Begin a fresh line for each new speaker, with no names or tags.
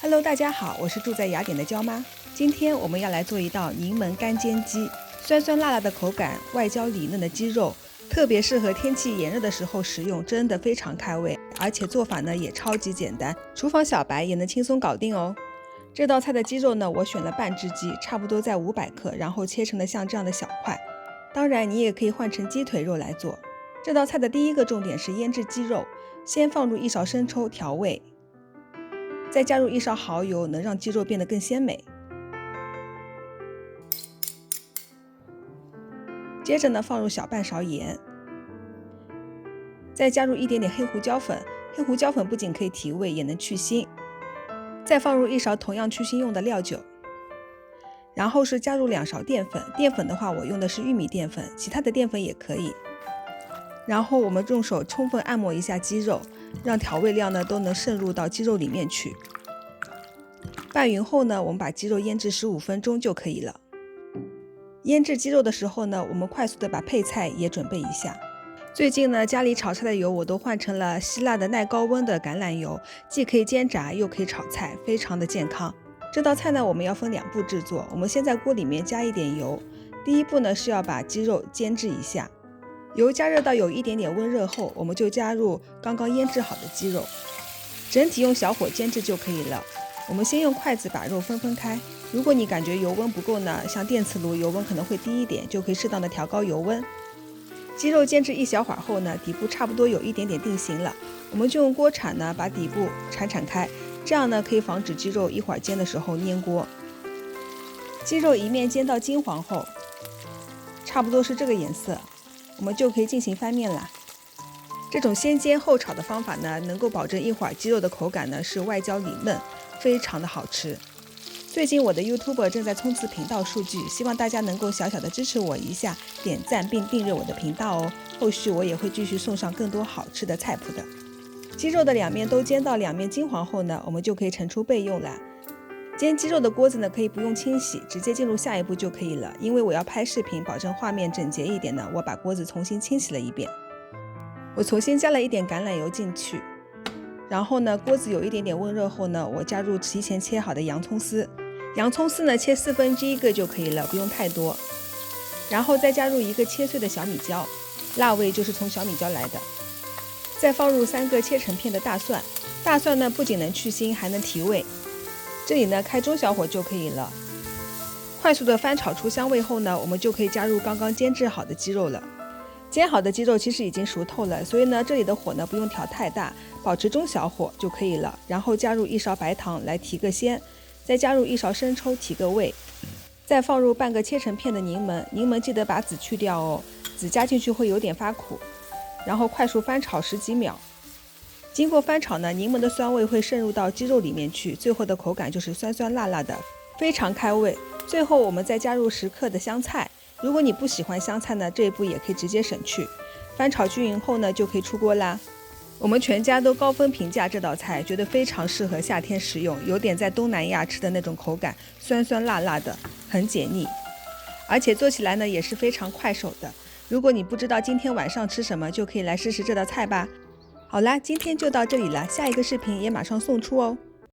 Hello，大家好，我是住在雅典的娇妈。今天我们要来做一道柠檬干煎鸡，酸酸辣辣的口感，外焦里嫩的鸡肉，特别适合天气炎热的时候食用，真的非常开胃。而且做法呢也超级简单，厨房小白也能轻松搞定哦。这道菜的鸡肉呢，我选了半只鸡，差不多在500克，然后切成了像这样的小块。当然，你也可以换成鸡腿肉来做。这道菜的第一个重点是腌制鸡肉，先放入1勺生抽调味。再加入1勺蚝油，能让鸡肉变得更鲜美。接着呢，放入小半勺盐，再加入一点点黑胡椒粉。黑胡椒粉不仅可以提味，也能去腥。再放入1勺同样去腥用的料酒。然后是加入2勺淀粉，淀粉的话我用的是玉米淀粉，其他的淀粉也可以。然后我们用手充分按摩一下鸡肉，让调味料呢都能渗入到鸡肉里面去。拌匀后呢，我们把鸡肉腌制15分钟就可以了。腌制鸡肉的时候呢，我们快速的把配菜也准备一下。最近呢，家里炒菜的油我都换成了希腊的耐高温的橄榄油，既可以煎炸又可以炒菜，非常的健康。这道菜呢，我们要分2步制作。我们先在锅里面加一点油，第一步呢是要把鸡肉煎制一下。油加热到有一点点温热后，我们就加入刚刚腌制好的鸡肉，整体用小火煎制就可以了。我们先用筷子把肉分开，如果你感觉油温不够呢，像电磁炉油温可能会低一点，就可以适当的调高油温。鸡肉煎制一小会儿后呢，底部差不多有一点点定型了，我们就用锅铲呢把底部铲开，这样呢可以防止鸡肉一会儿煎的时候粘锅。鸡肉一面煎到金黄后，差不多是这个颜色，我们就可以进行翻面了。这种先煎后炒的方法呢，能够保证一会儿鸡肉的口感呢是外焦里嫩，非常的好吃。最近我的 YouTuber 正在冲刺频道数据，希望大家能够小小的支持我一下，点赞并订阅我的频道哦。后续我也会继续送上更多好吃的菜谱的。鸡肉的2面都煎到2面金黄后呢，我们就可以盛出备用了。煎鸡肉的锅子呢，可以不用清洗，直接进入下一步就可以了。因为我要拍视频，保证画面整洁一点呢，我把锅子重新清洗了一遍。我重新加了一点橄榄油进去，然后呢，锅子有一点点温热后呢，我加入提前切好的洋葱丝。洋葱丝呢，切1/4个就可以了，不用太多。然后再加入1个切碎的小米椒，辣味就是从小米椒来的。再放入3个切成片的大蒜，大蒜呢不仅能去腥，还能提味。这里呢开中小火就可以了。快速的翻炒出香味后呢，我们就可以加入刚刚煎制好的鸡肉了。煎好的鸡肉其实已经熟透了，所以呢这里的火呢不用调太大，保持中小火就可以了。然后加入1勺白糖来提个鲜，再加入1勺生抽提个味，再放入半个切成片的柠檬，柠檬记得把籽去掉哦，籽加进去会有点发苦。然后快速翻炒10几秒。经过翻炒呢，柠檬的酸味会渗入到鸡肉里面去，最后的口感就是酸酸辣辣的，非常开胃。最后我们再加入10克的香菜，如果你不喜欢香菜呢，这一步也可以直接省去。翻炒均匀后呢，就可以出锅啦。我们全家都高分评价这道菜，觉得非常适合夏天食用，有点在东南亚吃的那种口感，酸酸辣辣的，很解腻。而且做起来呢也是非常快手的。如果你不知道今天晚上吃什么，就可以来试试这道菜吧。好啦，今天就到这里了，下一个视频也马上送出哦。